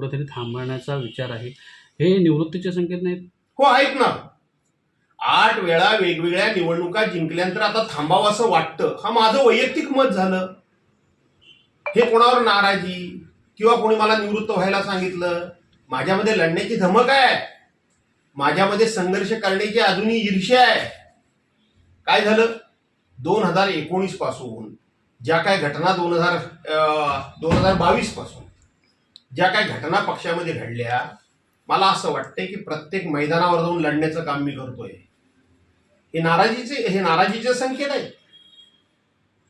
पद्धतीने थांबवण्याचा विचार आहे, हे निवृत्तीचे संकेत नाहीत? हो, ऐक ना, 8 वेळा वेगवेगळ्या निवडणुका जिंकल्यानंतर आता थांबावं असं वाटतं. हा माझं वैयक्तिक मत झालं. हे कोणावर नाराजी किंवा कोणी मला निवृत्त व्हायला सांगितलं? माझ्यामध्ये लढण्याची धमक आहे, माझ्यामध्ये संघर्ष करण्याची अजूनही ईर्ष्या आहे. काय झालं 2019 पासून ज्या काय घटना 2022 पासून ज्या काय घटना पक्षामध्ये घडल्या, मला असं वाटतंय की प्रत्येक मैदानावर जाऊन लढण्याचं काम मी करतोय. हे नाराजीचे संकेत आहे.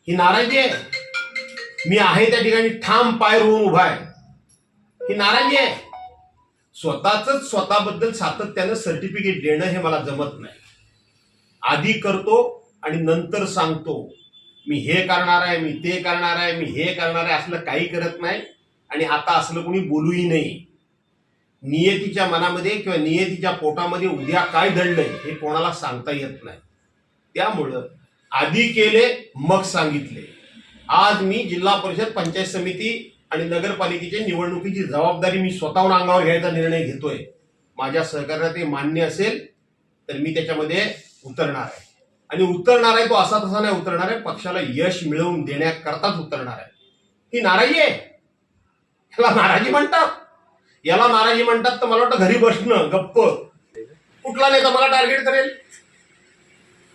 ही नाराजी आहे. मी आहे त्या ठिकाणी ठाम पाय रोवून उभा आहे. ही नाराजी आहे. स्वतःबद्दल सातत्यानं सर्टिफिकेट देणं हे मला जमत नाही. आधी करतो आणि नंतर सांगतो मी हे करणार आहे, मी ते करणार आहे, मी हे करणार आहे, असलं काही करत नाही. आणि आता असलं कोणी बोलूही नाही. नियतीच्या मनामध्ये किंवा नियतीच्या पोटामध्ये उद्या काय दडलंय हे कोणाला सांगता येत नाही. त्यामुळं आधी केले मग सांगितले. आज मी जिल्हा परिषद, पंचायत समिती आणि नगरपालिकेच्या निवडणुकीची जबाबदारी मी स्वतःहून अंगावर घ्यायचा निर्णय घेतोय. माझ्या सहकार्यात ते मान्य असेल तर मी त्याच्यामध्ये उतरणार आहे. आणि उतरणार आहे तो असा तसा नाही उतरणार आहे, पक्षाला यश मिळवून देण्याकरताच उतरणार आहे. ही नाराजी आहे. याला नाराजी म्हणतात तर मला वाटतं घरी बसणं गप्प. कुठला नेता मला टार्गेट करेल?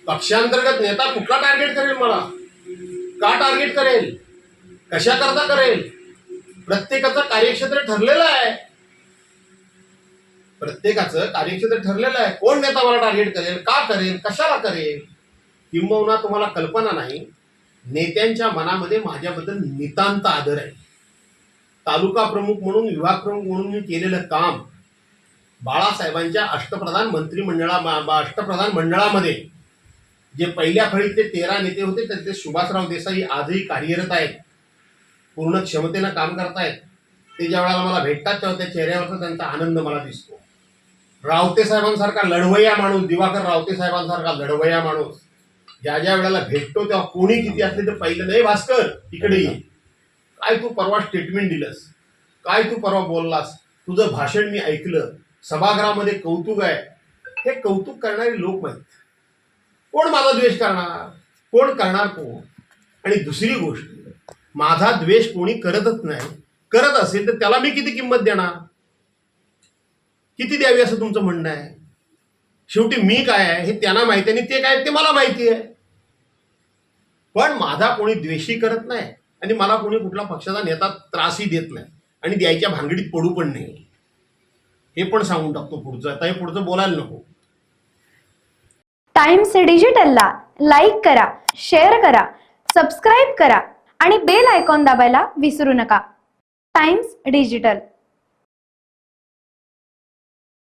पक्षांतर्गत नेता कुठला टार्गेट करेल? मला का टार्गेट करेल? कशा करता करेल? प्रत्येकाचं कार्यक्षेत्र ठरलेलं आहे. कोण नेता मला टार्गेट करेल, का करेल, कशाला करेल? किंबहुना तुम्हाला कल्पना नाही, नेत्यांच्या मनामध्ये माझ्याबद्दल नितांत आदर आहे. तालुका प्रमुख म्हणून, विभाग प्रमुख म्हणून मी केलेलं काम, बाळासाहेबांच्या अष्टप्रधान मंडळामध्ये जे पहिल्या फळीतले 13 नेते होते त्याचे सुभाषराव देसाई आजही कार्यरत आहेत, पूर्ण क्षमतेनं काम करतायत. ते ज्या वेळेला मला भेटतात तेव्हा त्या चेहऱ्यावरचा त्यांचा आनंद मला दिसतो. रावते साहेबांसारखा लढवय्या माणूस, दिवाकर रावते साहेबांसारखा लढवय्या माणूस ज्या वेळेला भेटतो तेव्हा कोणी किती असले तर पहिलं, नाही भास्कर इकडे ये, काय तू परवा स्टेटमेंट दिलंस, काय तू परवा बोललास, तुझं भाषण मी ऐकलं, सभागृहामध्ये कौतुक आहे. हे कौतुक करणारे लोक माहीत. कोण माझा द्वेष करणार? कोण करणार कोण? आणि दुसरी गोष्ट, माझा द्वेष कोणी करतच नाही. करत असेल तर त्याला मी किती किंमत देणार, किती द्यावी असं तुमचं म्हणणं आहे? शेवटी मी काय आहे हे त्यांना माहिती आहे आणि ते काय ते मला माहिती आहे. पण माझा कोणी द्वेषी करत नाही आणि मला कोणी कुठला पक्षाचा नेता त्रासही देत नाही आणि द्यायच्या भानगडीत पडू पण नाही. हे पण सांगून टाकतो पुढचं. आता हे पुढचं बोलायला नको. टाइम्स डिजिटलला लाईक करा, शेअर करा, सबस्क्राईब करा आणि बेल आयकॉन दाबायला विसरू नका. Times digital.